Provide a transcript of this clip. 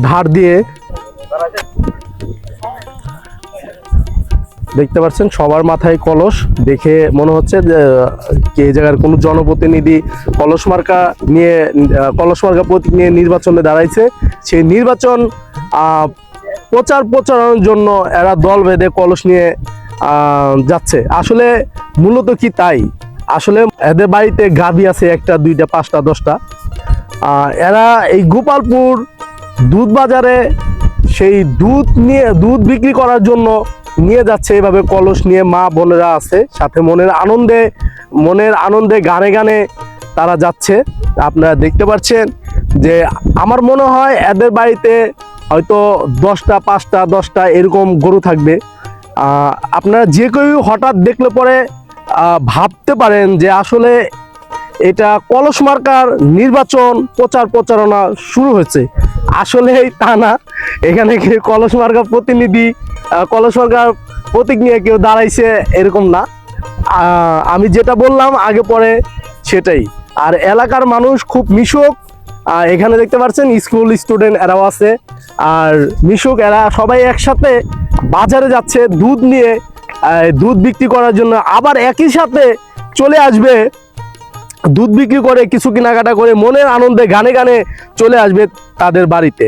ধার দিয়ে দেখতে পাচ্ছেন সবার মাথায় কলস, দেখে মনে হচ্ছে যে এই জায়গার কোনো জনপ্রতিনিধি কলস মার্কা প্রতীক নিয়ে নির্বাচনে দাঁড়াইছে। সেই নির্বাচন প্রচারণার জন্য এরা দল বেঁধে কলস নিয়ে যাচ্ছে। আসলে মূলত কি তাই? আসলে এদের বাড়িতে গাভী আছে 1টা 2টা 5টা 10টা। এরা এই গোপালপুর দুধ বাজারে সেই দুধ বিক্রি করার জন্য নিয়ে যাচ্ছে। এভাবে কলস নিয়ে মা বোনেরা আছে সাথে, মনের আনন্দে গানে গানে তারা যাচ্ছে। আপনারা দেখতে পাচ্ছেন যে আমার মনে হয় এদের বাড়িতে হয়তো 10টা 5টা 10টা এরকম গরু থাকবে। আপনারা যে কেউ হঠাৎ দেখলে পরে ভাবতে পারেন যে আসলে এটা কলস মার্কার নির্বাচন প্রচারণা শুরু হয়েছে। আসলে তা না, এখানে কলস মার্কার কলস মার্কার প্রতীক নিয়ে কেউ দাঁড়াইছে এরকম না। আমি যেটা বললাম আগে পরে সেটাই। আর এলাকার মানুষ খুব মিশুক। এখানে দেখতে পাচ্ছেন স্কুল স্টুডেন্ট এরাও আছে, আর মিশুক এরা সবাই একসাথে বাজারে যাচ্ছে দুধ নিয়ে, দুধ বিক্রি করার জন্য। আবার একই সাথে চলে আসবে দুধ বিক্রি করে কিছু কেনাকাটা করে মনের আনন্দে গানে গানে চলে আসবে তাদের বাড়িতে।